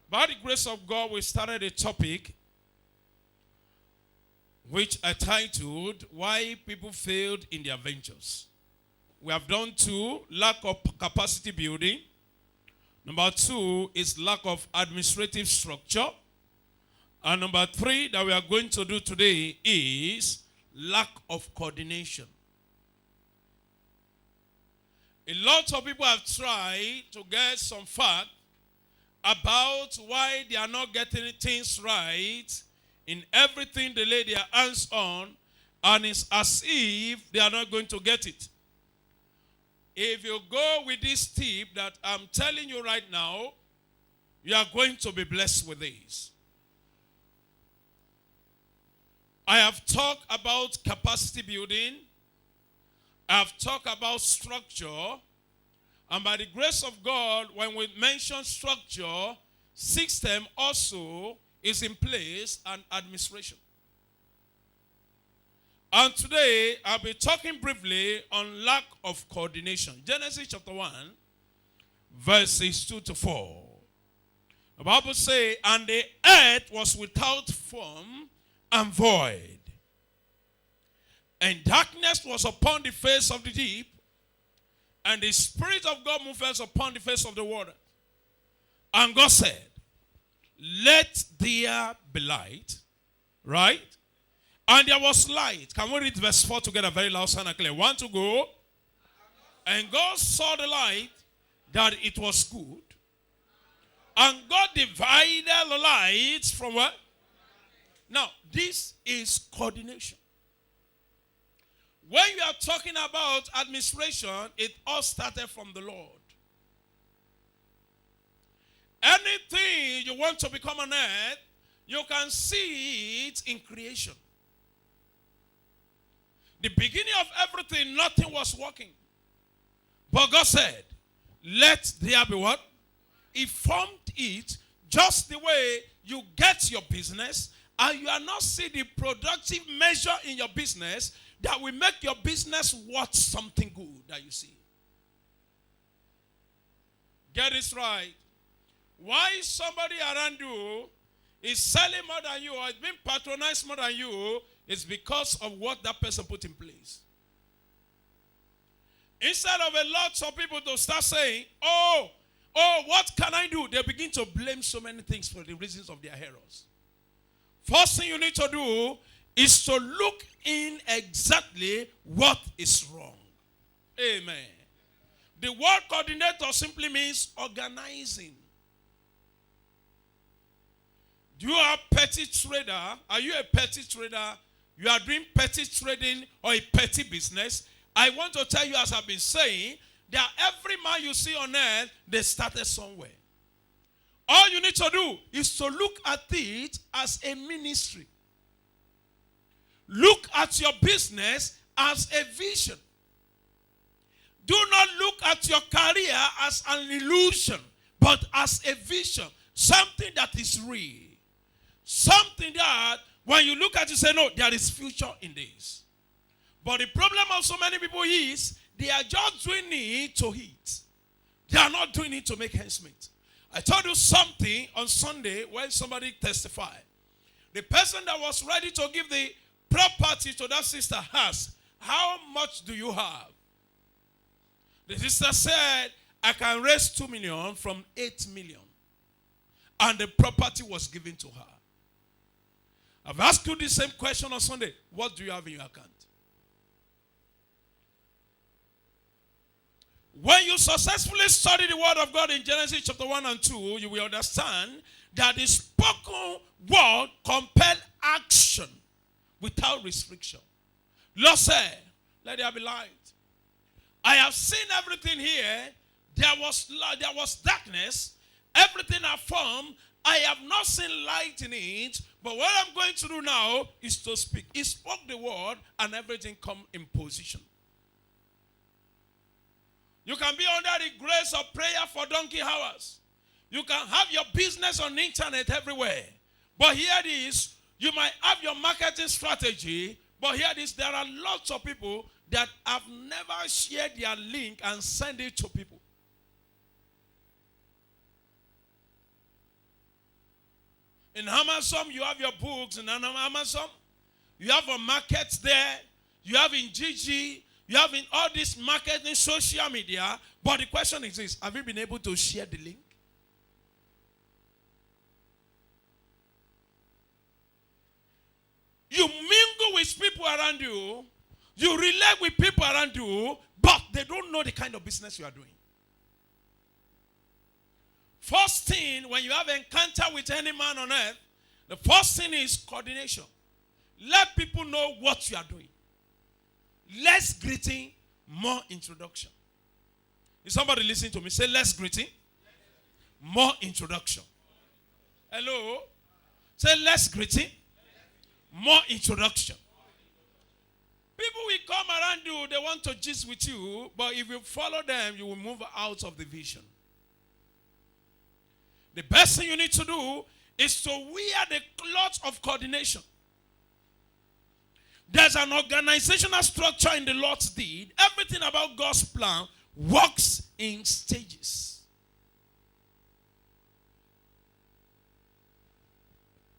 By the grace of God, we started a topic which I titled, Why People Failed in Their Ventures. We have done two, lack of capacity building. Number two is lack of administrative structure. And number three that we are going to do today is lack of coordination. A lot of people have tried to get some fact about why they are not getting things right in everything they lay their hands on, and it's as if they are not going to get it. If you go with this tip that I'm telling you right now, you are going to be blessed with this. I have talked about capacity building. I have talked about structure. And by the grace of God, when we mention structure, system also is in place and administration. And today, I'll be talking briefly on lack of coordination. Genesis chapter 1, verses 2 to 4. The Bible says, and the earth was without form and void, and darkness was upon the face of the deep, and the Spirit of God moved upon the face of the water. And God said, let there be light. Right? And there was light. Can we read verse 4 together very loud, sound and clear? 1 to go. And God saw the light, that it was good. And God divided the lights from what? Now, this is coordination. When you are talking about administration, it all started from the Lord. Anything you want to become on earth, you can see it in creation. The beginning of everything, nothing was working. But God said, let there be what? He formed it just the way you get your business, and you are not seeing the productive measure in your business that will make your business worth something good that you see. Get this right. Why somebody around you is selling more than you or is being patronized more than you is because of what that person put in place. Instead of a lot of people to start saying, oh, what can I do? They begin to blame so many things for the reasons of their errors. First thing you need to do is to look in exactly what is wrong. Amen. The word coordinator simply means organizing. Do you are a petty trader? Are you a petty trader? You are doing petty trading or a petty business? I want to tell you, as I've been saying, that every man you see on earth, they started somewhere. All you need to do is to look at it as a ministry. Look at your business as a vision. Do not look at your career as an illusion, but as a vision. Something that is real. Something that when you look at it, you say, no, there is future in this. But the problem of so many people is they are just doing it to eat. They are not doing it to make ends meet. I told you something on Sunday when somebody testified. The person that was ready to give the property to that sister asked, how much do you have? The sister said, I can raise 2 million from 8 million. And the property was given to her. I've asked you the same question on Sunday. What do you have in your account? When you successfully study the word of God in Genesis chapter 1 and 2, you will understand that the spoken word compels action without restriction. Lord said, let there be light. I have seen everything here. There was darkness. Everything I formed, I have not seen light in it. But what I'm going to do now is to speak. He spoke the word and everything come in position. You can be under the grace of prayer for donkey hours. You can have your business on the internet everywhere. But here it is. You might have your marketing strategy. But here it is. There are lots of people that have never shared their link and sent it to people. In Amazon, you have your books. In Amazon, you have a market there. You have in GG. You have in all this marketing, social media. But the question is this: have you been able to share the link? You mingle with people around you. You relate with people around you. But they don't know the kind of business you are doing. First thing, when you have encounter with any man on earth, the first thing is coordination. Let people know what you are doing. Less greeting, more introduction. Is somebody listening to me? Say less greeting, more introduction. Hello? Say less greeting, more introduction. People will come around you, they want to gist with you, but if you follow them, you will move out of the vision. The best thing you need to do is to wear the cloth of coordination. There's an organizational structure in the Lord's deed. Everything about God's plan works in stages.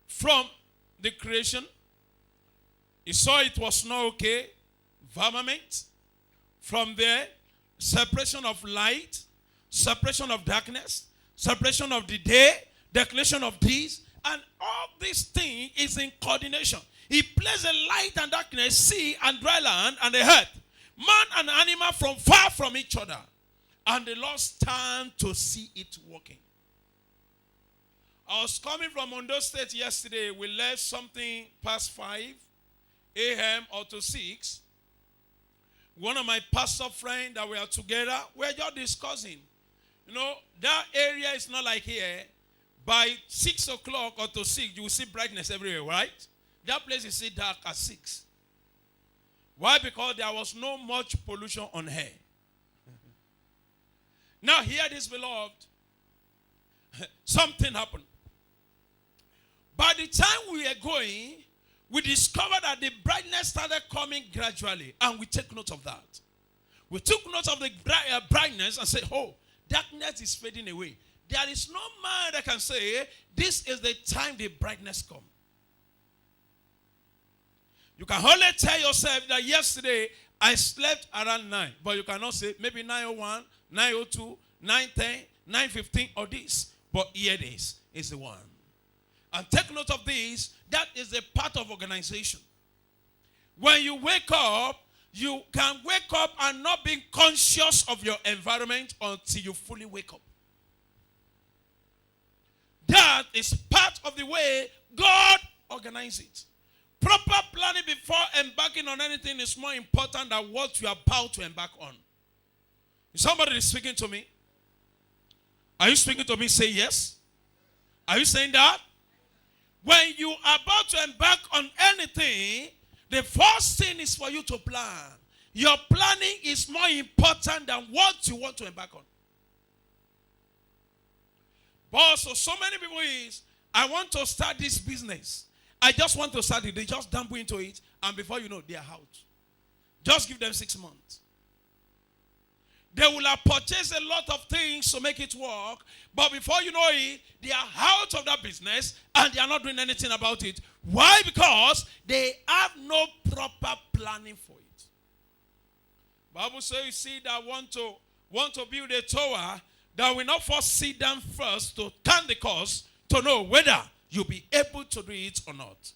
From the creation, he saw it was not okay. Firmament. From there, separation of light, separation of darkness, separation of the day, declaration of this, and all this thing is in coordination. He placed a light and darkness, sea and dry land, and the earth, man and animal from far from each other. And the Lord stand to see it working. I was coming from Ondo State yesterday. We left something past 5 a.m. or to 6. One of my pastor friends that we are together, we are just discussing. You know, that area is not like here. By 6 o'clock or to 6, you will see brightness everywhere, right? That place is still dark at 6. Why? Because there was no much pollution on air. Now, hear this, beloved. Something happened. By the time we were going, we discovered that the brightness started coming gradually, and we take note of that. We took note of the brightness and said, oh, darkness is fading away. There is no man that can say, this is the time the brightness comes. You can only tell yourself that yesterday I slept around 9. But you cannot say maybe 9:01, 9:02, 9:10, 9:15 or this. But here this is the one. And take note of this. That is a part of organization. When you wake up, you can wake up and not be conscious of your environment until you fully wake up. That is part of the way God organizes it. Proper planning before embarking on anything is more important than what you are about to embark on. If somebody is speaking to me, are you speaking to me? Say yes. Are you saying that? When you are about to embark on anything, the first thing is for you to plan. Your planning is more important than what you want to embark on. But so many people is, I want to start this business. I just want to start it. They just dump into it, and before you know, they are out. Just give them 6 months. They will have purchased a lot of things to make it work, but before you know it, they are out of that business, and they are not doing anything about it. Why? Because they have no proper planning for it. Bible says, you see, that want to build a tower, that will not first sit down first to count the cost to know whether you'll be able to do it or not.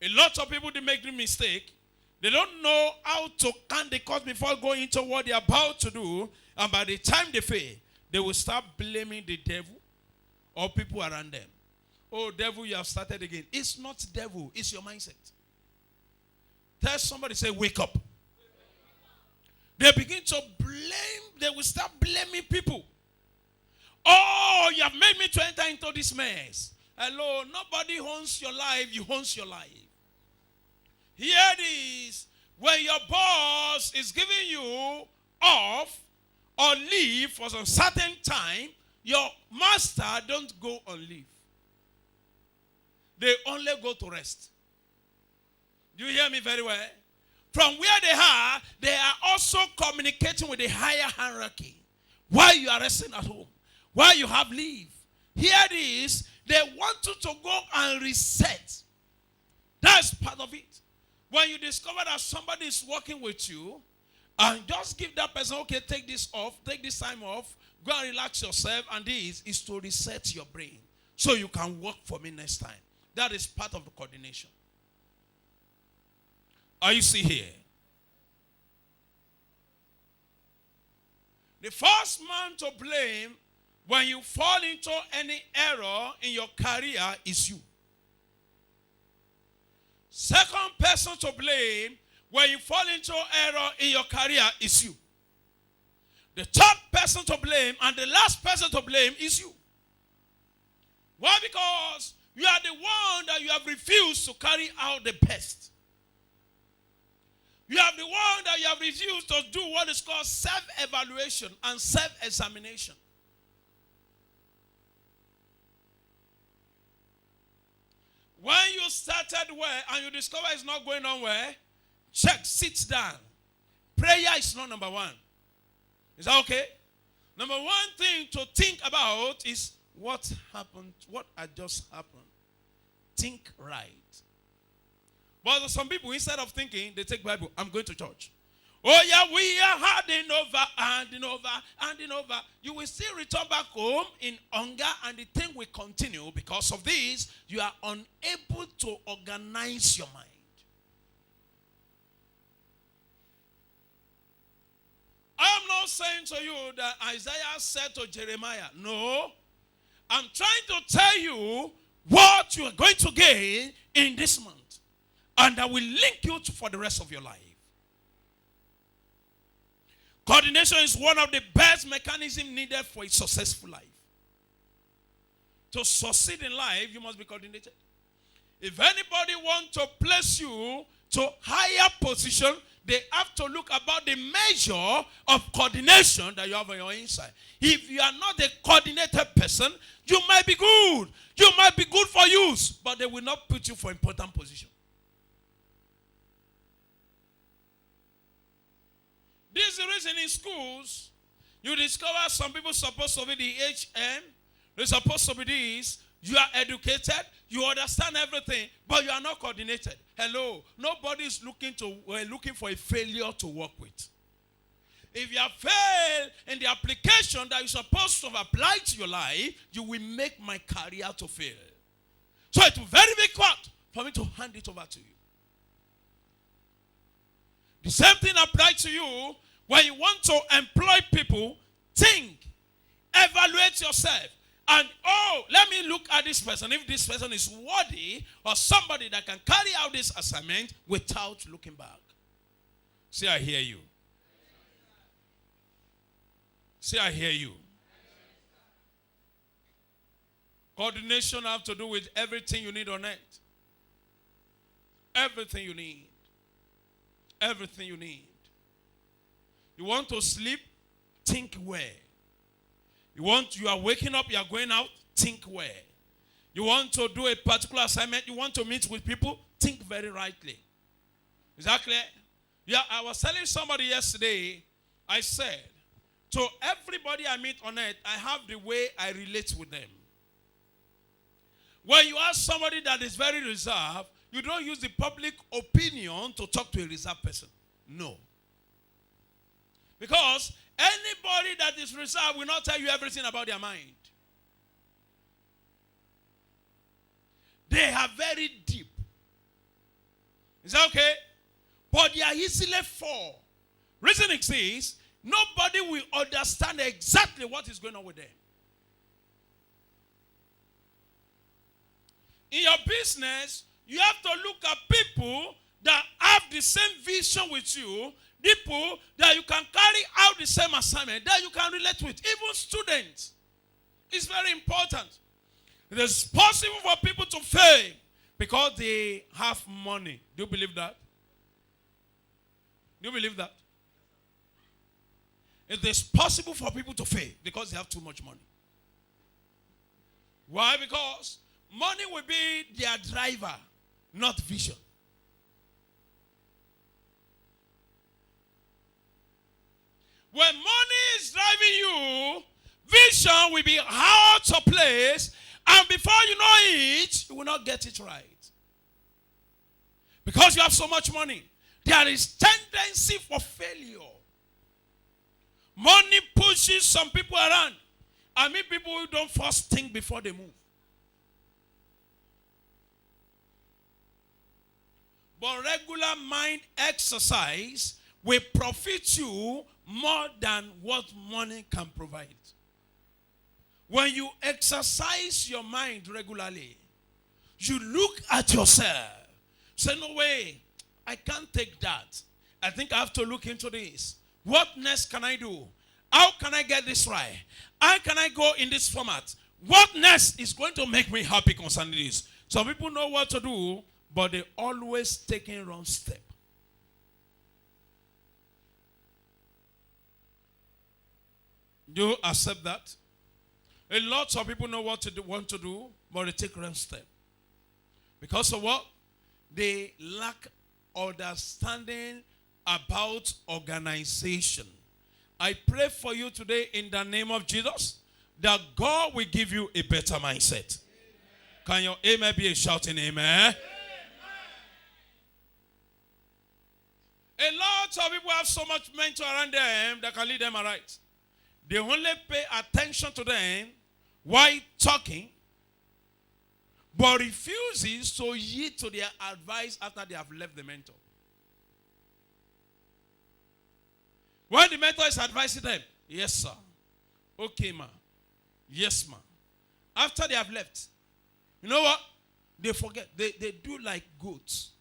A lot of people, they make the mistake. They don't know how to count the cost before going into what they're about to do. And by the time they fail, they will start blaming the devil or people around them. Oh, devil, you have started again. It's not devil. It's your mindset. Tell somebody, say, wake up. They begin to blame. They will start blaming people. Oh, you have made me to enter into this mess. Hello, nobody owns your life. You own your life. Here it is. When your boss is giving you off or leave for some certain time, your master don't go on leave. They only go to rest. Do you hear me very well? From where they are also communicating with the higher hierarchy. While you are resting at home, while you have leave, Here it is. They want you to go and reset. That's part of it. When you discover that somebody is working with you, and just give that person, okay, take this off, take this time off, go and relax yourself, and this is to reset your brain so you can work for me next time. That is part of the coordination. Are you see here? The first man to blame when you fall into any error in your career is you. Second person to blame when you fall into error in your career is you. The third person to blame and the last person to blame is you. Why? Because you are the one that you have refused to carry out the best. You are the one that you have refused to do what is called self-evaluation and self-examination. When you started well and you discover it's not going on well, check, sit down. Prayer is not number one. Is that okay? Number one thing to think about is what happened, what had just happened. Think right. But some people, instead of thinking, they take Bible. I'm going to church. Oh yeah, we are handing over. You will still return back home in hunger and the thing will continue. Because of this, you are unable to organize your mind. I am not saying to you that Isaiah said to Jeremiah, no. I'm trying to tell you what you are going to gain in this month. And that will link you for the rest of your life. Coordination is one of the best mechanisms needed for a successful life. To succeed in life, you must be coordinated. If anybody wants to place you to higher position, they have to look about the measure of coordination that you have on your inside. If you are not a coordinated person, you might be good. You might be good for use, but they will not put you for important position. This is the reason in schools, you discover some people supposed to be the HM, they're supposed to be this. You are educated, you understand everything, but you are not coordinated. Hello, nobody is looking for a failure to work with. If you have failed in the application that you're supposed to apply to your life, you will make my career to fail. So it will very big cut for me to hand it over to you. The same thing applies to you when you want to employ people. Think, evaluate yourself, and let me look at this person. If this person is worthy or somebody that can carry out this assignment without looking back. See, I hear you. See, I hear you. Coordination has to do with everything you need on earth. Everything you need. Everything you need. You want to sleep? Think where. You are waking up, you are going out? Think where. You want to do a particular assignment, you want to meet with people? Think very rightly. Is that clear? Yeah, I was telling somebody yesterday, I said, to everybody I meet on earth, I have the way I relate with them. When you ask somebody that is very reserved, you don't use the public opinion to talk to a reserved person. No. Because anybody that is reserved will not tell you everything about their mind. They are very deep. Is that okay? But they are easily fall. Reason is, nobody will understand exactly what is going on with them. In your business, you have to look at people that have the same vision with you, people that you can carry out the same assignment, that you can relate with, even students. It's very important. It is possible for people to fail because they have money. Do you believe that? Do you believe that? It is possible for people to fail because they have too much money. Why? Because money will be their driver, not vision. When money is driving you, vision attention will be out of place, and before you know it, you will not get it right. Because you have so much money, there is tendency for failure. Money pushes some people around. I mean people who don't first think before they move. But regular mind exercise will profit you more than what money can provide. When you exercise your mind regularly, you look at yourself. Say, no way, I can't take that. I think I have to look into this. What next can I do? How can I get this right? How can I go in this format? What next is going to make me happy concerning this? Some people know what to do, but they always taking wrong step. Do you accept that? A lot of people know what to want to do, but they take wrong step. Because of what? They lack understanding about organization. I pray for you today in the name of Jesus that God will give you a better mindset. Amen. Can your amen be a shouting amen? Amen? A lot of people have so much mentor around them that can lead them aright. They only pay attention to them while talking, but refuses to yield to their advice after they have left the mentor. When the mentor is advising them, yes, sir. Okay, ma. Yes, ma. After they have left, you know what? They forget. They do like goats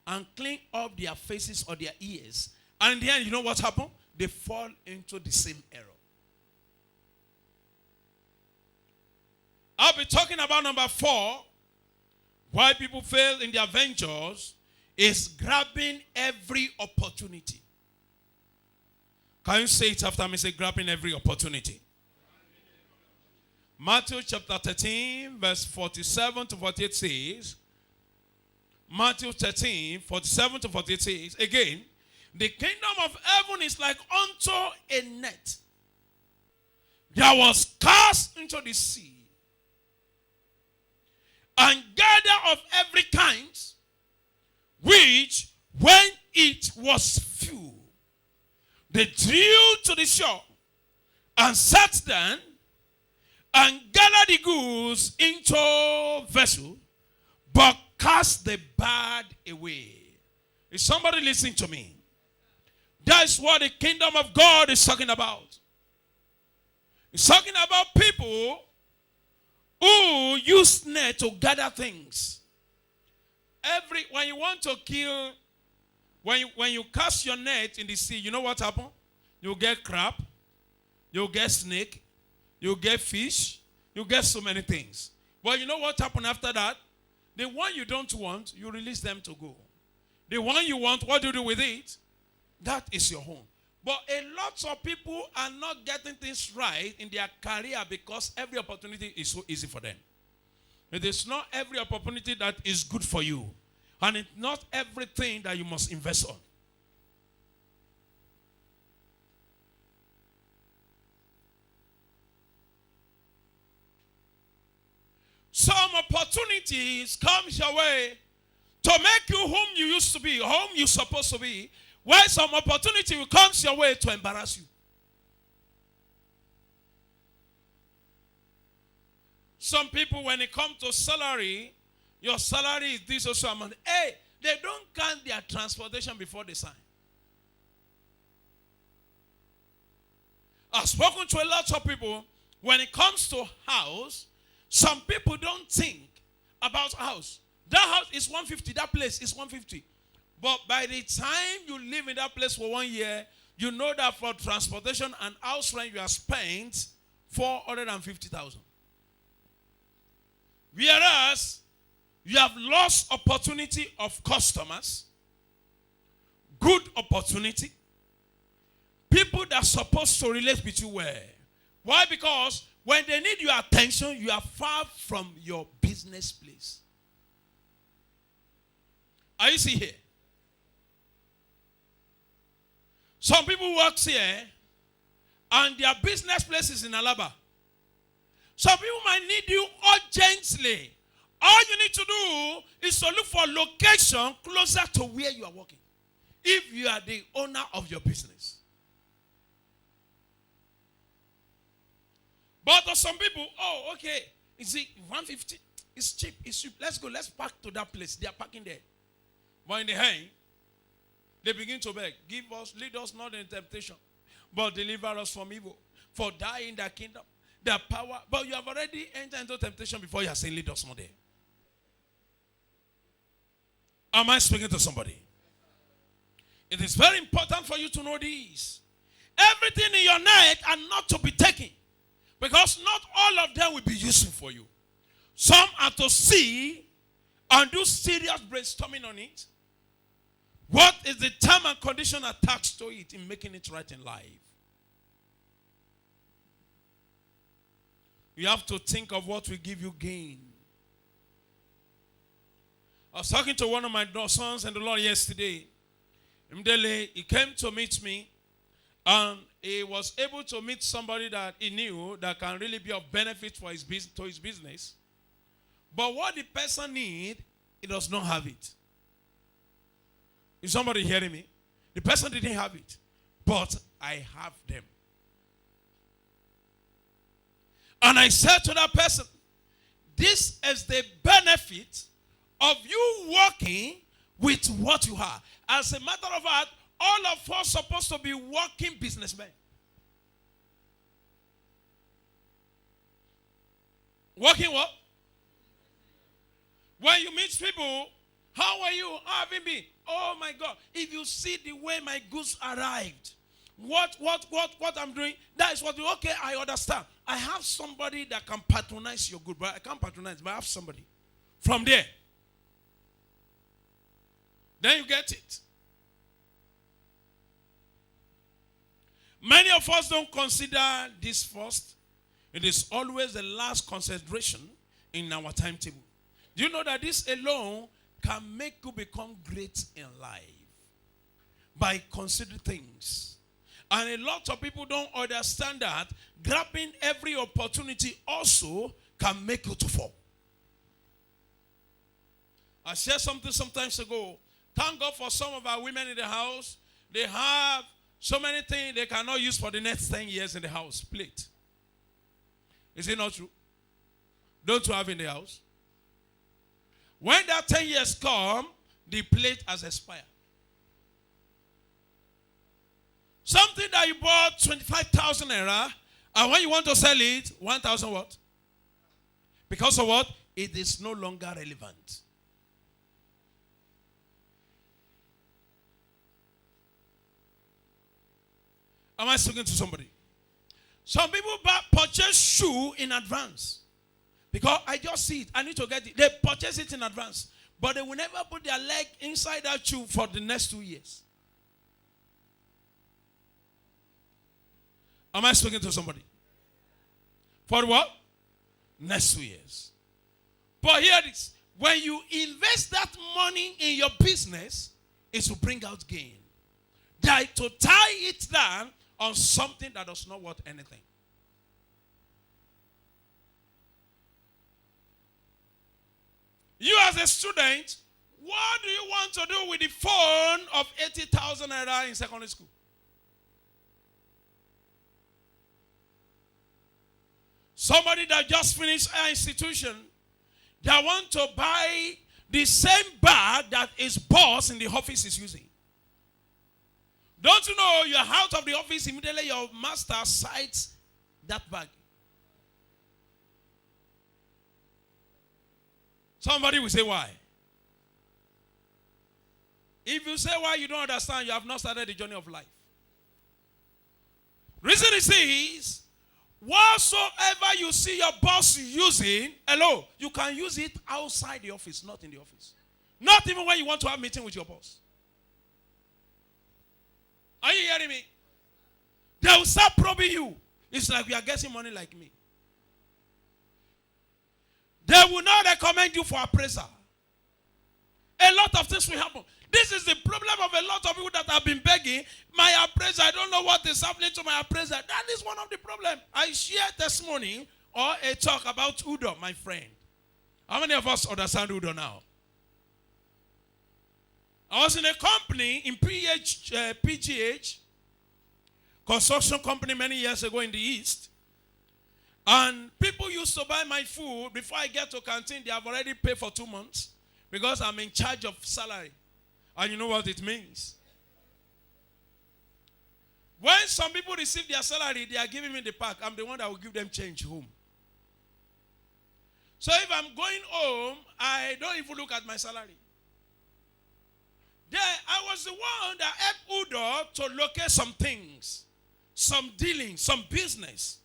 and clean up their faces or their ears. And in the end, you know what happened? They fall into the same error. I'll be talking about number 4. Why people fail in their ventures is grabbing every opportunity. Can you say it after me? Say, grabbing every opportunity. Matthew chapter 13, verse 47 to 48 says, Matthew 13, 47 to 48 says, again, the kingdom of heaven is like unto a net that was cast into the sea, and gather of every kind, which when it was full, they drew to the shore and sat down and gathered the goods into vessel, but cast the bad away. Is somebody listening to me? That's what the kingdom of God is talking about. It's talking about people who use net to gather things. When you want to kill, when you cast your net in the sea, you know what happens? You get crab, you get snake, you get fish, you get so many things. But you know what happens after that? The one you don't want, you release them to go. The one you want, what do you do with it? That is your home. But a lot of people are not getting things right in their career because every opportunity is so easy for them. It is not every opportunity that is good for you. And it's not everything that you must invest on. Some opportunities come your way to make you whom you used to be, whom you're supposed to be, while some opportunity comes your way to embarrass you. Some people, when it comes to salary, your salary is this or so amount. Hey, they don't count their transportation before they sign. I've spoken to a lot of people, when it comes to house, some people don't think about house. That house is 150, that place is 150. But by the time you live in that place for 1 year, you know that for transportation and house rent, you have spent 450,000. Whereas, you have lost opportunity of customers, good opportunity, people that are supposed to relate with you well. Why? Because when they need your attention, you are far from your business place. Are you see here? Some people work here and their business place is in Alaba. Some people might need you urgently. All you need to do is to look for a location closer to where you are working. If you are the owner of your business. But to some people, oh, okay, is it 150? It's cheap, it's cheap. Let's go, let's park to that place. They are parking there. But in the end, they begin to beg, give us, lead us not in temptation, but deliver us from evil. For thy in the kingdom, the power. But you have already entered into temptation before you are saying, lead us not there. Am I speaking to somebody? It is very important for you to know this. Everything in your net are not to be taken. Because not all of them will be useful for you. Some are to see and do serious brainstorming on it. What is the term and condition attached to it in making it right in life? You have to think of what will give you gain. I was talking to one of my sons and the Lord yesterday. Immediately, he came to meet me, and he was able to meet somebody that he knew that can really be of benefit for his business. But what the person needs, he does not have it. Is somebody hearing me? The person didn't have it, but I have them. And I said to that person, this is the benefit of you working with what you have. As a matter of fact, all of us are supposed to be working businessmen. Working what? When you meet people, how are you? How have you been? Oh my God. If you see the way my goods arrived, what I'm doing, that is what you, okay, I understand. I have somebody that can patronize your good, but I can't patronize, but I have somebody. From there. Then you get it. Many of us don't consider this first. It is always the last consideration in our timetable. Do you know that this alone can make you become great in life? By considering things. And a lot of people don't understand that grabbing every opportunity also can make you to fall. I shared something some time ago. Thank God for some of our women in the house. They have so many things they cannot use for the next 10 years in the house. Plate. Is it not true? Don't you have in the house? When that 10 years come, the plate has expired. Something that you bought 25,000 naira, and when you want to sell it, 1,000 what? Because of what? It is no longer relevant. Am I speaking to somebody? Some people purchase shoe in advance. Because I just see it. I need to get it. They purchase it in advance. But they will never put their leg inside that shoe for the next 2 years. Am I speaking to somebody? For what? Next 2 years. But here it is. When you invest that money in your business, it will bring out gain. That to tie it down on something that does not worth anything. You as a student, what do you want to do with the phone of 80,000 naira in secondary school? Somebody that just finished an institution that want to buy the same bag that his boss in the office is using. Don't you know you're out of the office, immediately your master cites that bag. Somebody will say why. If you say why, you don't understand, you have not started the journey of life. Reason is, whatsoever you see your boss using, hello, you can use it outside the office, not in the office. Not even when you want to have a meeting with your boss. Are you hearing me? They will start probing you. It's like you are getting money like me. They will not recommend you for appraisal. A lot of things will happen. This is the problem of a lot of people that have been begging. My appraiser, I don't know what is happening to my appraiser. That is one of the problems. I shared this morning or a talk about Udo, my friend. How many of us understand Udo now? I was in a company in PGH, construction company many years ago in the East. And people used to buy my food. Before I get to canteen, they have already paid for 2 months because I'm in charge of salary. And you know what it means? When some people receive their salary, they are giving me the pack. I'm the one that will give them change home. So if I'm going home, I don't even look at my salary. There, I was the one that helped Udo to locate some things, some dealings, some business.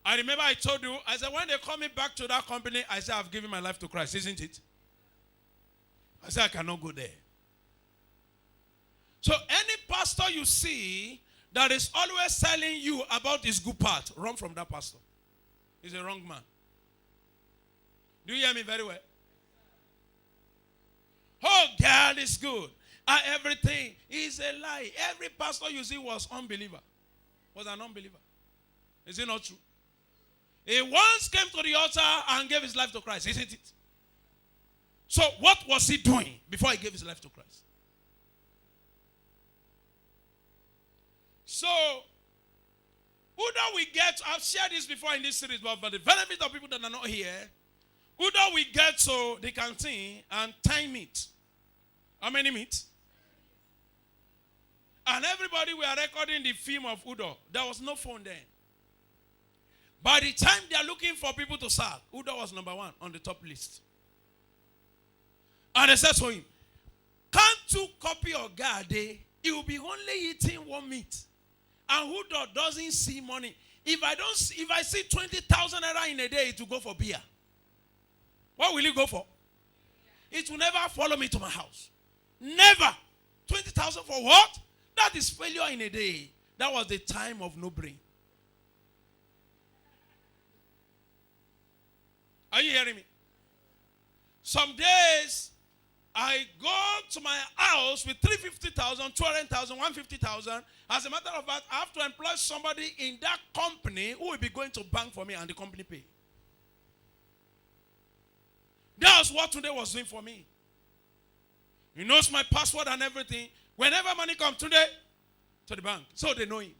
I remember I told you, I said, when they call me back to that company, I said, I've given my life to Christ, isn't it? I said, I cannot go there. So any pastor you see that is always telling you about his good part, run from that pastor. He's a wrong man. Do you hear me very well? Oh, God is good. Everything is a lie. Every pastor you see was unbeliever. Was an unbeliever. Is it not true? He once came to the altar and gave his life to Christ, isn't it? So what was he doing before he gave his life to Christ? So, Udo we get, I've shared this before in this series, but for the benefit of people that are not here, Udo we get to the canteen and time it. How many meat? And everybody were recording the film of Udo. There was no phone then. By the time they are looking for people to serve, Udo was number 1 on the top list. And they said to him, can't you copy your God? He will be only eating 1 meat. And Udo doesn't see money. If I see 20,000 naira in a day, it will go for beer. What will it go for? It will never follow me to my house. Never. 20,000 for what? That is failure in a day. That was the time of no brain. Are you hearing me? Some days, I go to my house with 350,000, 200,000, 150,000. As a matter of fact, I have to employ somebody in that company who will be going to bank for me and the company pay. That's what today was doing for me. He knows my password and everything. Whenever money comes today, to the bank. So they know him.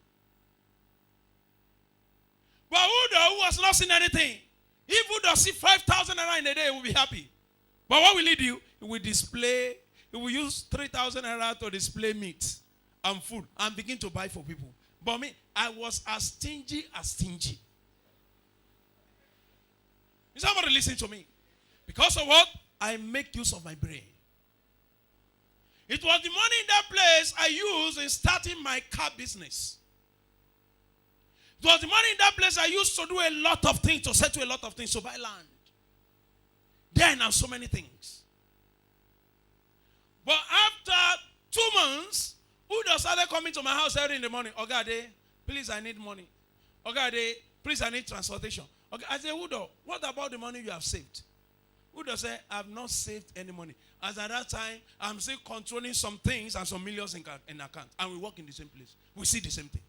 But Udo, who was not seeing anything, if Udo see 5,000 naira in a day, he will be happy. But what will he do? He will use 3,000 naira to display meat and food and begin to buy for people. But me, I was as stingy as stingy. Is somebody listening to me? Because of what? I make use of my brain. It was the money in that place I used in starting my car business. It was the money in that place I used to do a lot of things, to settle a lot of things, to buy land. Then and so many things. But after 2 months, Udo started coming to my house early in the morning. Ogade, please, I need money. Ogade, please, I need transportation. Okay, I said, Udo, what about the money you have saved? Udo said, I have not saved any money. As at that time, I'm still controlling some things and some millions in account. And we work in the same place. We see the same thing.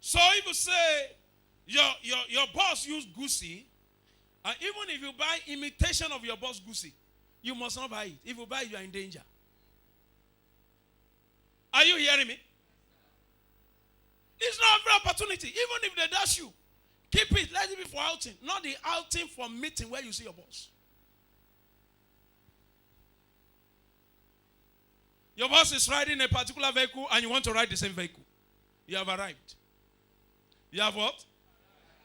So if you say your boss used goosey, and even if you buy imitation of your boss goosey, you must not buy it. If you buy it, you are in danger. Are you hearing me? It's not every opportunity. Even if they dash you, keep it. Let it be for outing. Not the outing for meeting where you see your boss. Your boss is riding a particular vehicle and you want to ride the same vehicle. You have arrived. You have what?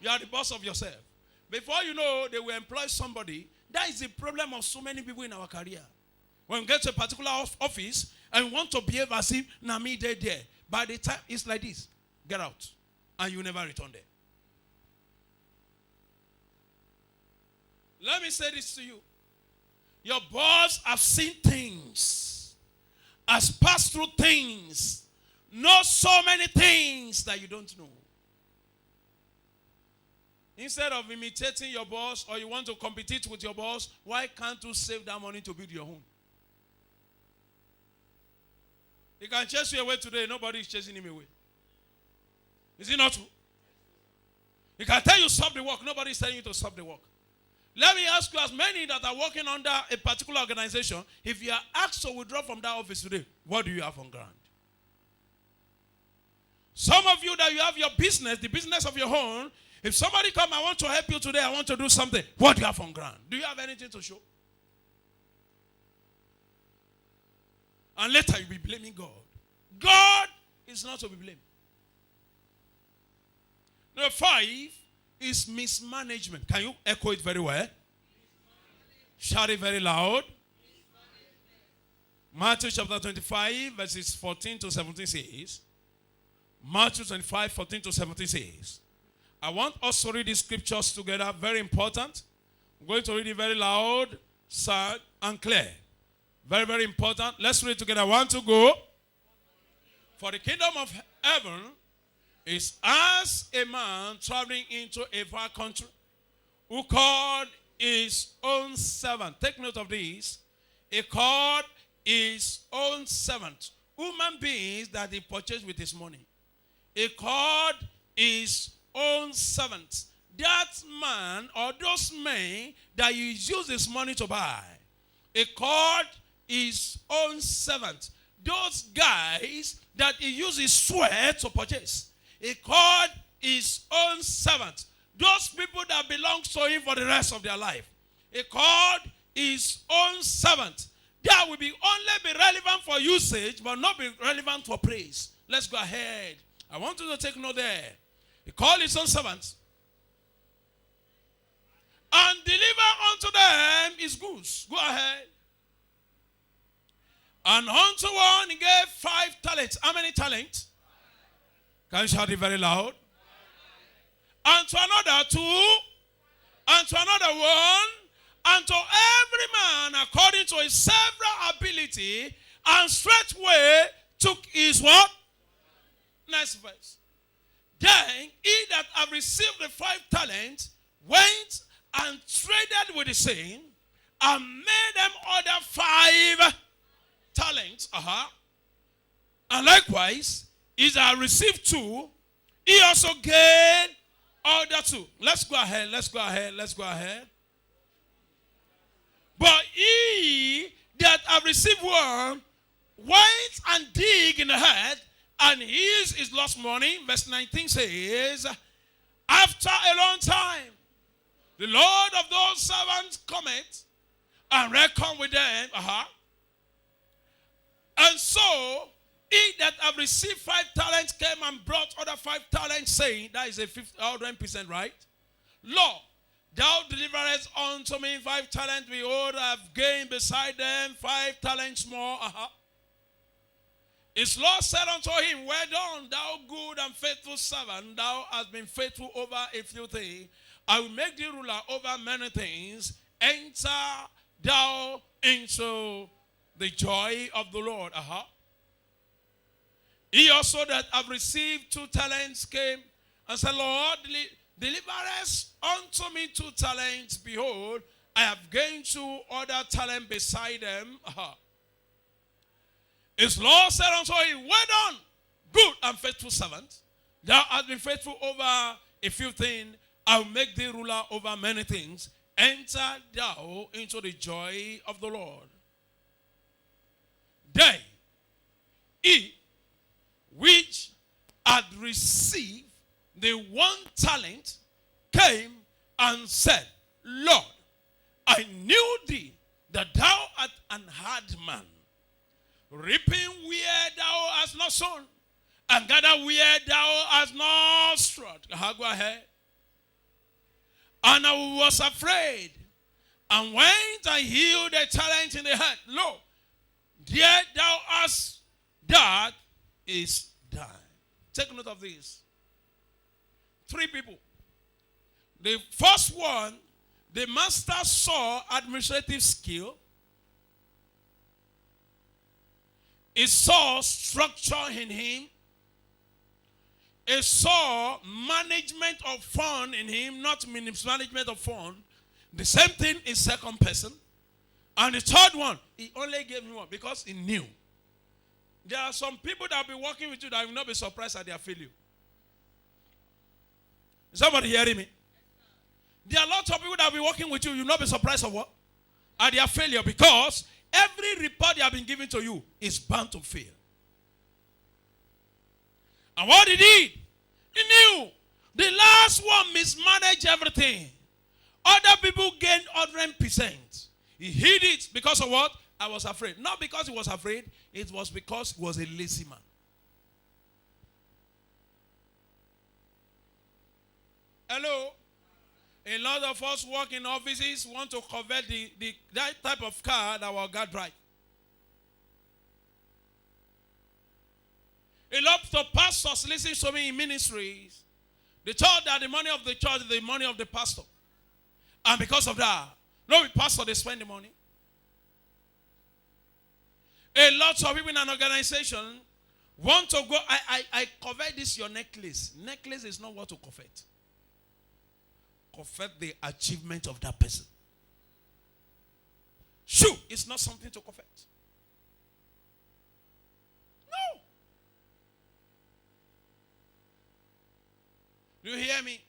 You are the boss of yourself. Before you know, they will employ somebody. That is the problem of so many people in our career. When we get to a particular office and we want to behave as if, na me there. By the time it's like this, get out. And you never return there. Let me say this to you. Your boss have seen things, has passed through things, knows so many things that you don't know. Instead of imitating your boss or you want to compete with your boss, why can't you save that money to build your home? He can chase you away today. Nobody is chasing him away. Is it not true? He can tell you stop the work. Nobody is telling you to stop the work. Let me ask you, as many that are working under a particular organization, if you are asked to withdraw from that office today, what do you have on ground? Some of you that you have your business, the business of your own, if somebody come, I want to help you today, I want to do something, what do you have on ground? Do you have anything to show? And later you'll be blaming God. God is not to be blamed. Number 5 is mismanagement. Can you echo it very well? Shout it very loud. Matthew chapter 25, verses 14 to 17 says, Matthew 25, 14 to 17 says, I want us to read these scriptures together, very important. I'm going to read it very loud, sad, and clear. Very, very important. Let's read together. 1, 2, go. For the kingdom of heaven is as a man traveling into a far country who called his own servant. Take note of this. He called his own servant. Human beings that he purchased with his money. He called his own servants. That man or those men that he used his money to buy. He called his own servants. Those guys that he used his sweat to purchase. He called his own servants. Those people that belong to him for the rest of their life. He called his own servants. That will be only be relevant for usage, but not be relevant for praise. Let's go ahead. I want you to take note there. He called his own servants and deliver unto them his goods. Go ahead. And unto one he gave 5 talents. How many talents? Can you shout it very loud? And to another 2, and to another 1, and to every man according to his several ability, and straightway took his what? Next verse. Then he that have received the 5 talents went and traded with the same, and made them other 5 talents. And likewise, he that received 2, he also gained other 2. Let's go ahead. Let's go ahead. Let's go ahead. But he that have received 1 went and dig in the earth, and his is lost money. Verse 19 says, after a long time, the Lord of those servants cometh and reckon with them. And so, he that have received 5 talents came and brought other 5 talents, saying, that is a 100%, right? Lord, thou deliverest unto me 5 talents. Behold, I have gained beside them 5 talents more. His Lord said unto him, well done, thou good and faithful servant. Thou hast been faithful over a few things. I will make thee ruler over many things. Enter thou into the joy of the Lord. He also that have received 2 talents came and said, Lord, deliver us unto me 2 talents. Behold, I have gained 2 other talents beside them. His Lord said unto him, well done, good and faithful servant. Thou hast been faithful over a few things. I will make thee ruler over many things. Enter thou into the joy of the Lord. Then he which had received the 1 talent came and said, Lord, I knew thee that thou art an hard man, reaping where thou hast not sown, and gather where thou hast not strawed. Go ahead. And I was afraid, and went and hid the talent in the heart. Lo, there thou hast that is done. Take note of this. 3 people. The first one, the master saw administrative skill. He saw structure in him. He saw management of fund in him, not management of fund. The same thing is second person. And the third one, he only gave him 1 because he knew. There are some people that will be working with you that will not be surprised at their failure. Is somebody hearing me? There are lots of people that will be working with you. You'll not be surprised of what? At their failure, because every report they have been given to you is bound to fail. And what he did, he knew the last one mismanaged everything. Other people gained 100%. He hid it because of what? I was afraid. Not because he was afraid, it was because he was a lazy man. Hello? A lot of us work in offices, want to convert that type of car that our God drive. A lot of pastors listen to me in ministries. They thought that the money of the church is the money of the pastor. And because of that, no pastor, they spend the money. A lot of people in an organization want to go, I covet this your necklace. Necklace is not what to covet. Covet the achievement of that person. Shoe is not something to covet. No. Do you hear me?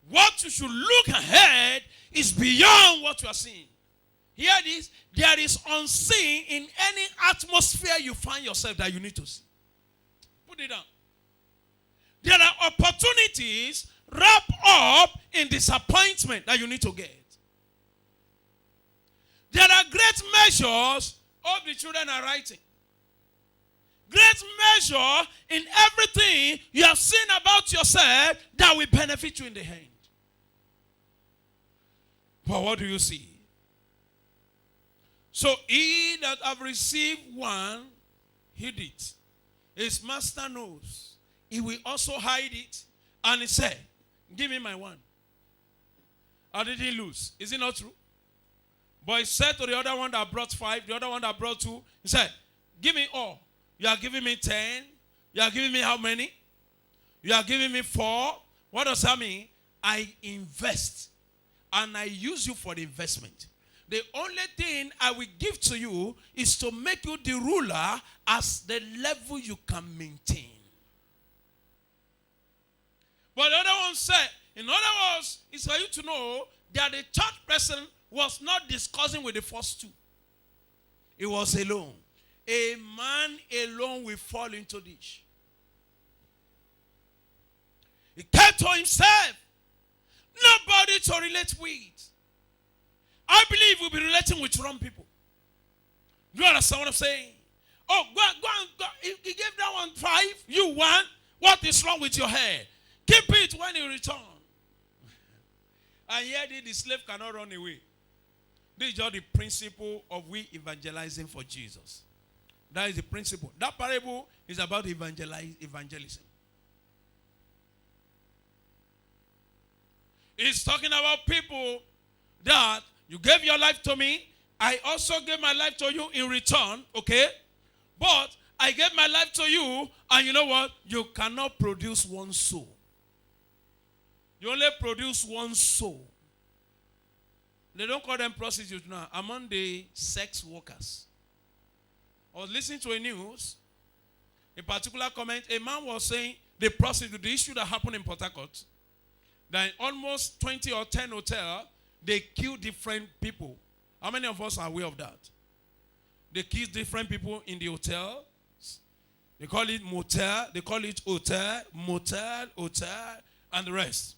What you should look ahead is beyond what you are seeing. Hear this. There is unseen in any atmosphere you find yourself that you need to see. Put it down. There are opportunities wrapped up in disappointment that you need to get. There are great measures all the children are writing. Great measure in everything you have seen about yourself that will benefit you in the end. But what do you see? So he that have received one, hid it. His master knows. He will also hide it. And he said, give me my one. How did he lose? Is it not true? But he said to the other one that brought 5, the other one that brought 2, he said, give me all. You are giving me 10. You are giving me how many? You are giving me 4. What does that mean? I invest. And I use you for the investment. The only thing I will give to you is to make you the ruler as the level you can maintain. But the other one said, in other words, it's for you to know that the third person was not discussing with the first 2. He was alone. A man alone will fall into this. He kept to himself. Nobody to relate with. I believe we'll be relating with wrong people. Do you understand what I'm saying? Oh, go. He gave that one 5, you 1. What is wrong with your hair? Keep it when you return. And yet the slave cannot run away. This is just the principle of we evangelizing for Jesus. That is the principle. That parable is about evangelism. It's talking about people that you gave your life to me. I also gave my life to you in return. Okay? But I gave my life to you. And you know what? You cannot produce one soul. You only produce one soul. They don't call them prostitutes now. Among the sex workers. I was listening to a news. A particular comment. A man was saying the prostitute, the issue that happened in Port Harcourt, that in almost 20 or 10 hotels, they kill different people. How many of us are aware of that? They kill different people in the hotel. They call it motel. They call it hotel, motel, hotel, and the rest.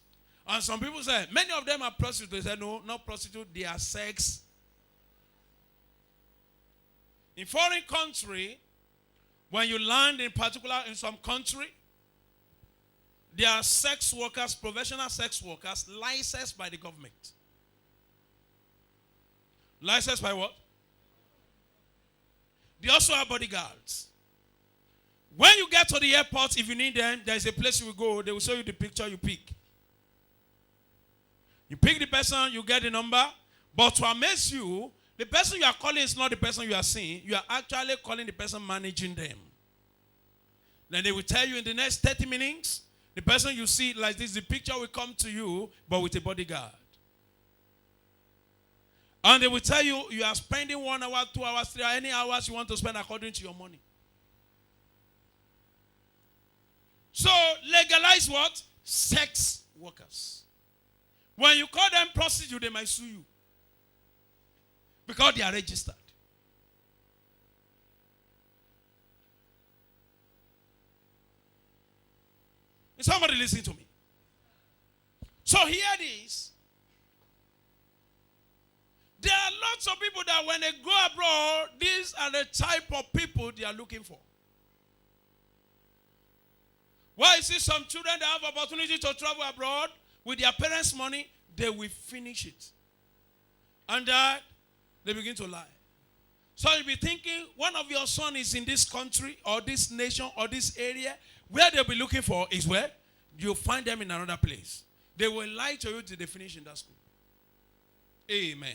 And some people say, many of them are prostitutes. They say, no, not prostitutes. They are sex. In foreign country, when you land in particular in some country, there are sex workers, professional sex workers, licensed by the government. Licensed by what? They also have bodyguards. When you get to the airport, if you need them, there is a place you will go. They will show you the picture you pick. You pick the person, you get the number. But to amaze you, the person you are calling is not the person you are seeing. You are actually calling the person managing them. Then they will tell you in the next 30 minutes, the person you see like this, the picture will come to you, but with a bodyguard. And they will tell you, you are spending 1 hour, 2 hours, 3 hours, any hours you want to spend according to your money. So legalize what? sex workers. When you call them prostitutes, they might sue you. Because they are registered. Is somebody listening to me? So here it is. There are lots of people that when they go abroad, these are the type of people they are looking for. Why you see some children that have opportunity to travel abroad with their parents' money, they will finish it. And that, they begin to lie. So you'll be thinking, one of your sons is in this country or this nation or this area. Where they'll be looking for is where? You'll find them in another place. They will lie to you till they finish in that school. Amen.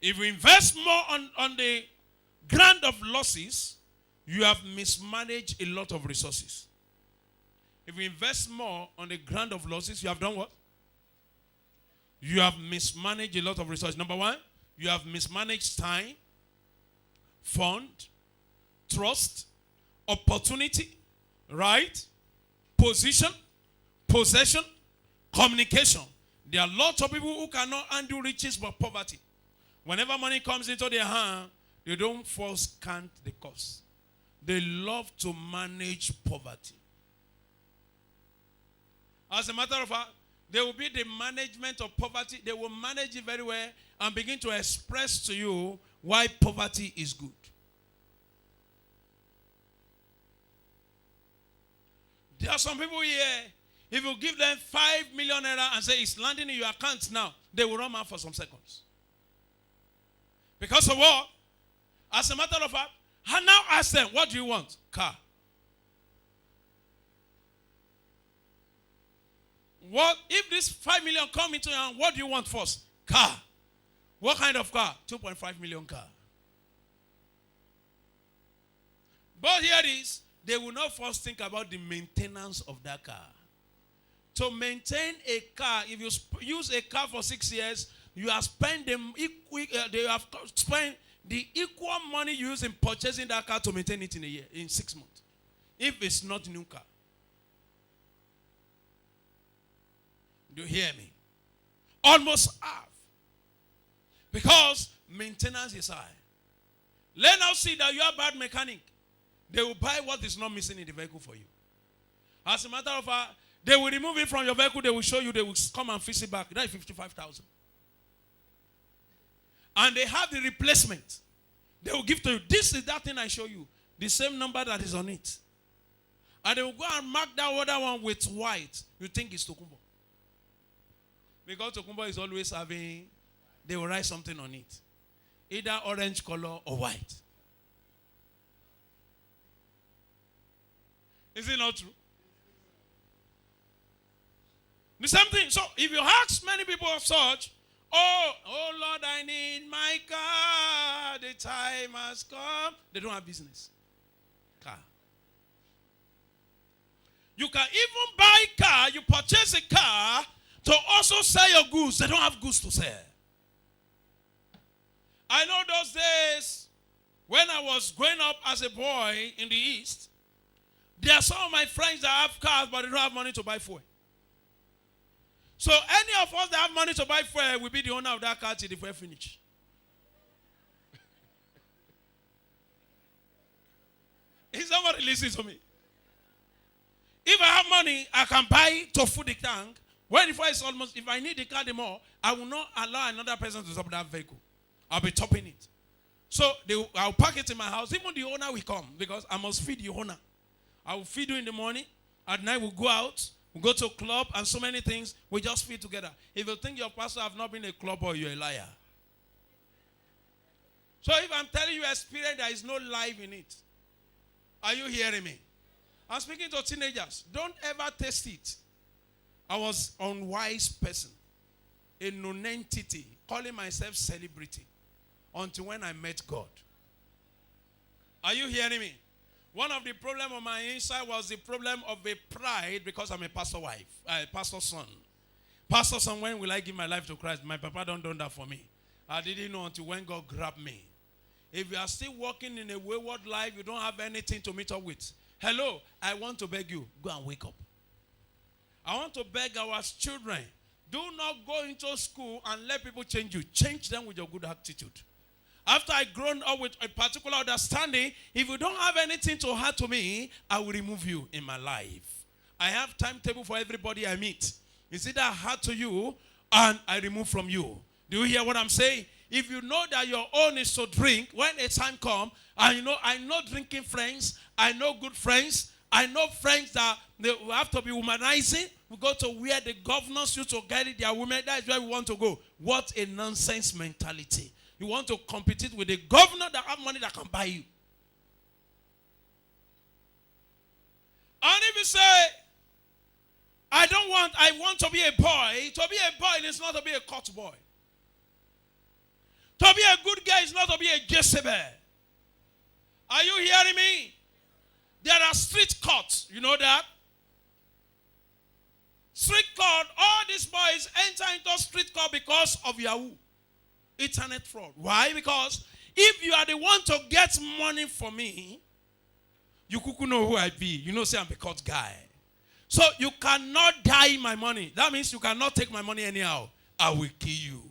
If you invest more on the ground of losses, you have mismanaged a lot of resources. If you invest more on the ground of losses, you have done what? You have mismanaged a lot of resources. Number one, you have mismanaged time, fund, trust, opportunity, right, position, possession, communication. There are lots of people who cannot undo riches but poverty. Whenever money comes into their hand, they don't first count the cost. They love to manage poverty. As a matter of fact, there will be the management of poverty. They will manage it very well and begin to express to you why poverty is good. There are some people here, if you give them 5 million naira and say it's landing in your account now, they will run out for some seconds. Because of what? As a matter of fact, I now ask them, what do you want? Car. What if this 5 million come into your hand, what do you want first? Car. What kind of car? 2.5 million car. But here it is, they will not first think about the maintenance of that car. To maintain a car, if you use a car for 6 years, you have spent the equal money you use in purchasing that car to maintain it in a year, in 6 months. If it's not a new car. Do you hear me? Almost half. Because maintenance is high. Let now see that you are a bad mechanic. They will buy what is not missing in the vehicle for you. As a matter of fact, they will remove it from your vehicle. They will show you. They will come and fix it back. That is 55,000. And they have the replacement. They will give to you. This is that thing I show you. The same number that is on it. And they will go and mark that other one with white. You think it's Tokumbo. Because Tokumbo is always having, they will write something on it. Either orange color or white. Is it not true? The same thing. So if you ask many people of such, oh Lord, I need my car. The time has come. They don't have business. Car. You can even buy a car. You purchase a car to also sell your goods. They don't have goods to sell. I know those days when I was growing up as a boy in the East, there are some of my friends that have cars but they don't have money to buy fuel. So any of us that have money to buy fuel will be the owner of that car till the fuel finish. Is somebody listening to me? If I have money, I can buy to fill the tank. When the fuel is almost, if I need the car the more, I will not allow another person to top that vehicle. I'll be topping it. So I'll park it in my house. Even the owner will come because I must feed the owner. I will feed you in the morning. At night we'll go out. We'll go to a club and so many things. We just feed together. If you think your pastor have not been a club boy, you're a liar. So if I'm telling you experience, there is no life in it. Are you hearing me? I'm speaking to teenagers. Don't ever taste it. I was an unwise person. A non-entity. Calling myself celebrity. Until when I met God. Are you hearing me? One of the problems on my inside was the problem of a pride because I'm a pastor wife, pastor son. Pastor son, when will I give my life to Christ? My papa don't do that for me. I didn't know until when God grabbed me. If you are still walking in a wayward life, you don't have anything to meet up with. Hello, I want to beg you, go and wake up. I want to beg our children, do not go into school and let people change you. Change them with your good attitude. After I grown up with a particular understanding, if you don't have anything to add to me, I will remove you in my life. I have timetable for everybody I meet. It's either I add to you and I remove from you. Do you hear what I'm saying? If you know that your own is to drink, when a time comes, and I know drinking friends, I know good friends, I know friends that they will have to be womanizing. We go to where the governors used to guide their women. That is where we want to go. What a nonsense mentality. You want to compete with the governor that have money that can buy you. And if you say, I want to be a boy. To be a boy is not to be a court boy. To be a good guy is not to be a Jezebel. Are you hearing me? There are street courts. You know that? Street court, all these boys enter into street court because of Yahoo. Internet fraud. Why? Because if you are the one to get money for me, you could know who I be. You know, say I'm a court guy. So you cannot die my money. That means you cannot take my money anyhow. I will kill you.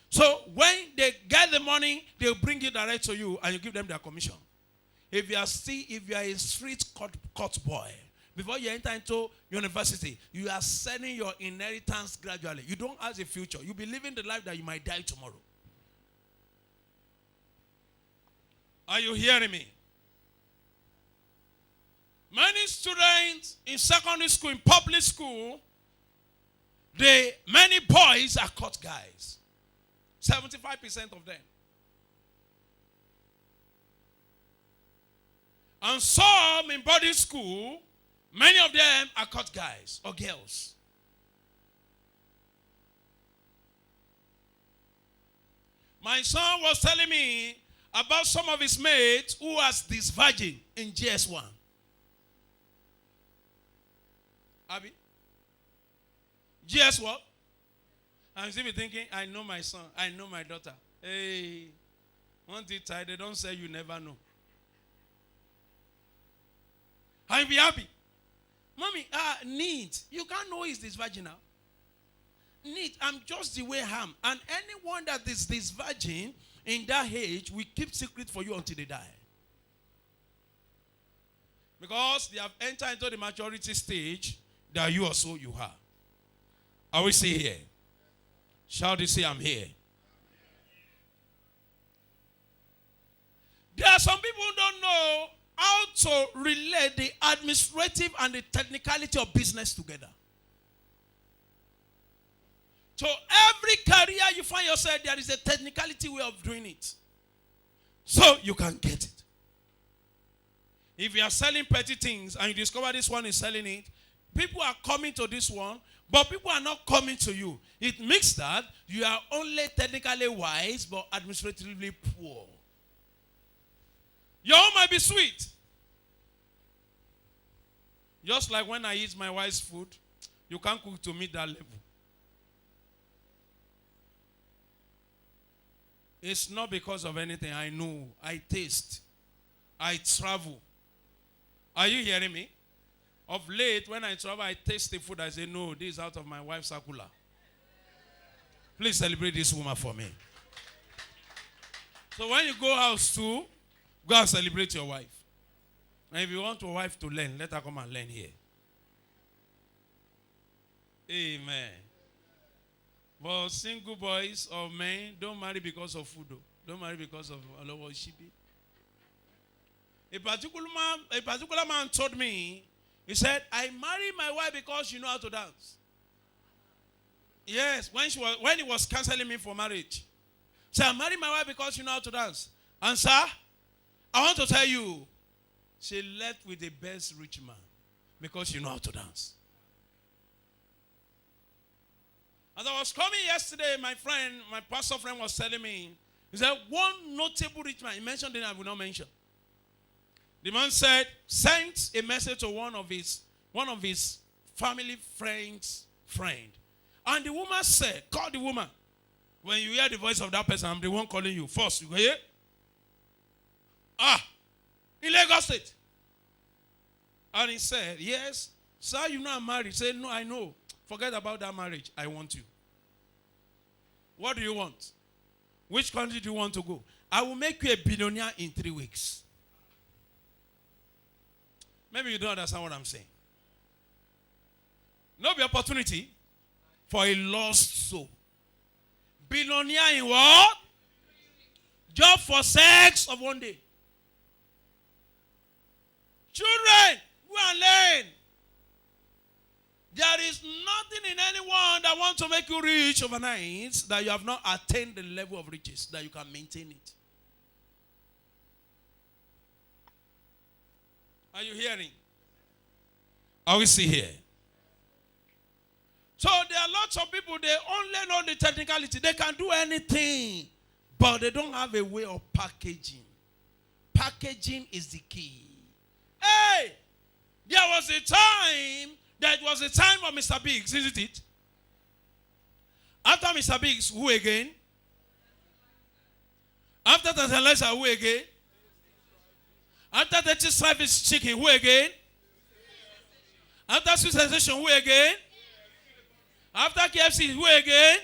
So when they get the money, they'll bring it direct to you and you give them their commission. If you are a street court boy, before you enter into university, you are selling your inheritance gradually. You don't have a future. You'll be living the life that you might die tomorrow. Are you hearing me? Many students in secondary school, in public school, many boys are court guys. 75% of them. And some in boarding school, many of them are court guys or girls. My son was telling me about some of his mates who was this virgin in GS1. Abby? GS what? I'm still thinking, I know my son, I know my daughter. Hey, one thing tight, they don't say you never know. I'll be happy. Mommy, neat. You can't know is this virgin now. Neat, I'm just the way I am. And anyone that is this virgin in that age, we keep secret for you until they die. Because they have entered into the maturity stage that you also you are. Are we still here? Shall they say I'm here? There are some people who don't know how to relate the administrative and the technicality of business together. So every career you find yourself, there is a technicality way of doing it. So you can get it. If you are selling petty things and you discover this one is selling it, people are coming to this one, but people are not coming to you. It means that you are only technically wise, but administratively poor. Your own might be sweet. Just like when I eat my wife's food, you can't cook to meet that level. It's not because of anything. I know. I taste. I travel. Are you hearing me? Of late, when I travel, I taste the food. I say, no, this is out of my wife's circular. Please celebrate this woman for me. So when you go out too, go and celebrate your wife. And if you want your wife to learn, let her come and learn here. Amen. But single boys or men, don't marry because of food. Don't marry because of worshiping. A particular man told me, he said, I married my wife because she knows how to dance. Yes, when he was counseling me for marriage. So I married my wife because she knows how to dance. And sir, I want to tell you, she left with the best rich man because she knows how to dance. As I was coming yesterday, my pastor friend was telling me, he said, one notable rich man, he mentioned the name I will not mention. The man said, sent a message to one of his family friends' friend. And the woman said, call the woman. When you hear the voice of that person, I'm the one calling you. First, you go here. In Lagos State. And he said, yes, Sir, you know I'm married. Say, no, I know. Forget about that marriage. I want you. What do you want? Which country do you want to go? I will make you a billionaire in 3 weeks. Maybe you don't understand what I'm saying. No be opportunity for a lost soul. Billionaire in what? Job for sex of one day. Children, go and learn. There is nothing in anyone that wants to make you rich overnight that you have not attained the level of riches that you can maintain it. Are you hearing? Are we still here? So there are lots of people, they only know the technicality. They can do anything, but they don't have a way of packaging. Packaging is the key. Hey, there was a time that was a time of Mr. Biggs, isn't it? After Mr. Biggs, who again? After Tantalizer, who again? After the service chicken, who again? After Sweet Sensation, who again? After KFC, who again?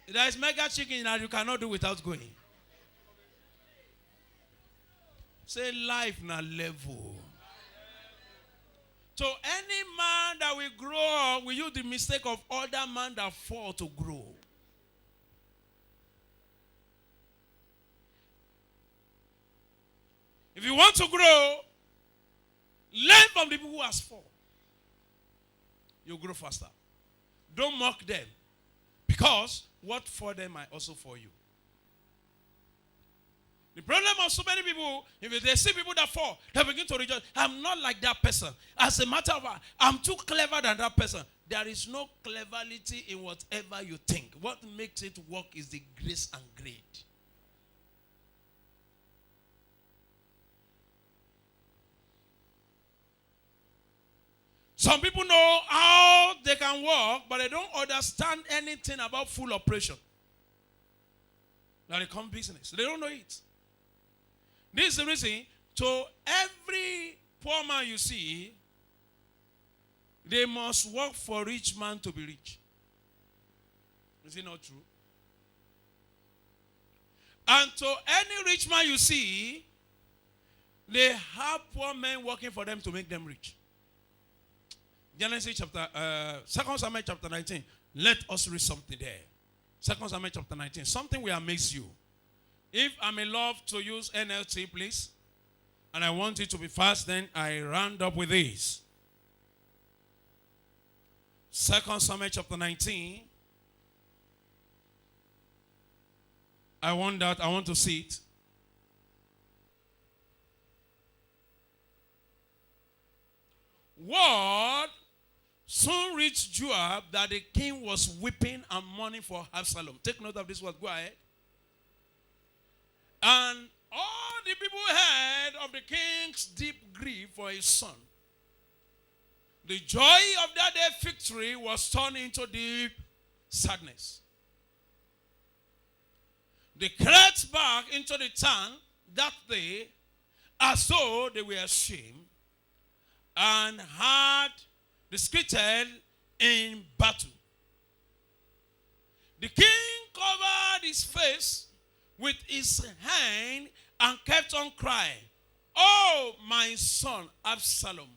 There is mega chicken that you cannot do without going. Say life na level. So any man that will grow up will use the mistake of other man that fall to grow. If you want to grow, learn from the people who has fall. You'll grow faster. Don't mock them. Because what for them might also for you. The problem of so many people, if they see people that fall, they begin to rejoice. I'm not like that person. As a matter of fact, I'm too clever than that person. There is no cleverity in whatever you think. What makes it work is the grace and grade. Some people know how they can work, but they don't understand anything about full operation. That it comes business. They don't know it. This is the reason. To every poor man you see, they must work for rich man to be rich. Is it not true? And to any rich man you see, they have poor men working for them to make them rich. Genesis chapter, 2 Samuel chapter 19. Let us read something there. 2 Samuel chapter 19. Something will amaze you. If I may love to use NLT, please, and I want it to be fast, then I round up with this. 2 Samuel chapter 19. I want to see it. Word soon reached Joab that the king was weeping and mourning for Absalom. Take note of this word. Go ahead. And all the people heard of the king's deep grief for his son. The joy of that day victory was turned into deep sadness. They crept back into the town that day as though they were ashamed and had disquieted in battle. The king covered his face with his hand and kept on crying, "Oh, my son, Absalom.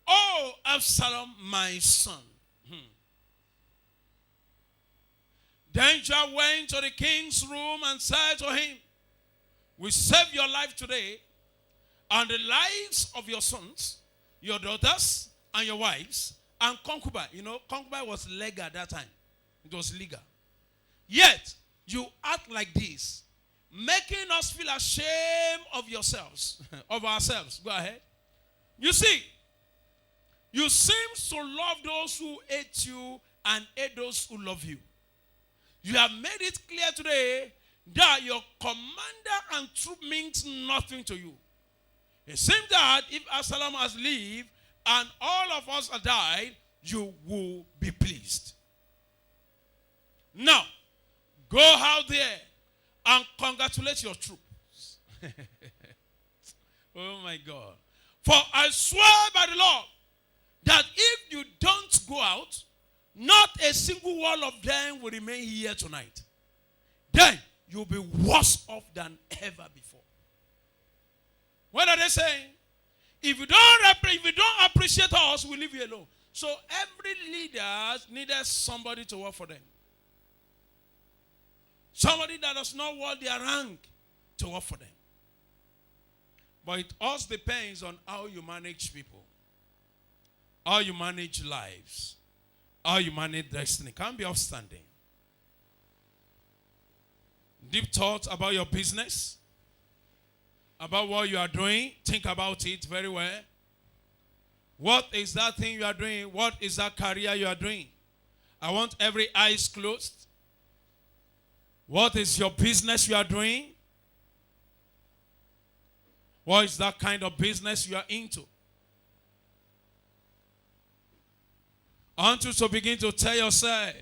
Oh, Absalom, my son." Then Joab went to the king's room and said to him, "We save your life today and the lives of your sons, your daughters, and your wives, and concubine." You know, concubine was legal at that time. It was legal. Yet, you act like this, making us feel ashamed of yourselves, of ourselves. Go ahead. You see, you seem to love those who hate you and hate those who love you. You have made it clear today that your commander and troop means nothing to you. It seems that if Absalom has lived and all of us have died, you will be pleased. Now, go out there and congratulate your troops. Oh my God. For I swear by the Lord that if you don't go out, not a single one of them will remain here tonight. Then you'll be worse off than ever before. What are they saying? If you don't appreciate us, we leave you alone. So every leader needed somebody to work for them. Somebody that does not want their rank to work for them. But it all depends on how you manage people, how you manage lives, how you manage destiny. Can't be outstanding. Deep thoughts about your business, about what you are doing. Think about it very well. What is that thing you are doing? What is that career you are doing? I want every eyes closed. What is your business you are doing? What is that kind of business you are into? I want you to begin to tell yourself,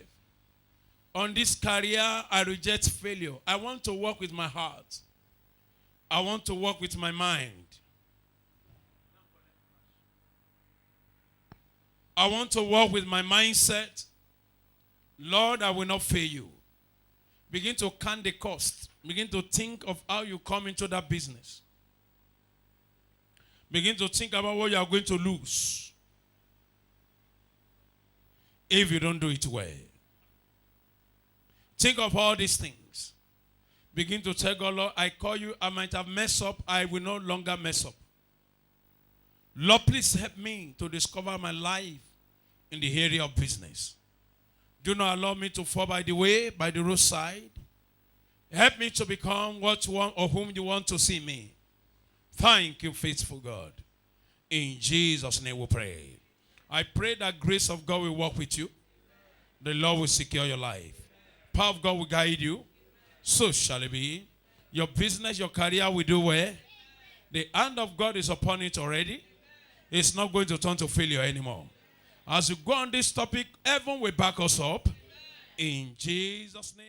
on this career, I reject failure. I want to work with my heart. I want to work with my mind. I want to work with my mindset. Lord, I will not fail you. Begin to count the cost. Begin to think of how you come into that business. Begin to think about what you are going to lose if you don't do it well. Think of all these things. Begin to tell God, Lord, I call you. I might have messed up. I will no longer mess up. Lord, please help me to discover my life in the area of business. Do not allow me to fall by the way, by the roadside. Help me to become what you want or whom you want to see me. Thank you, faithful God. In Jesus' name we pray. I pray that grace of God will walk with you. The Lord will secure your life. Power of God will guide you. So shall it be. Your business, your career will do well. The hand of God is upon it already. It's not going to turn to failure anymore. As you go on this topic, heaven will back us up. In Jesus' name.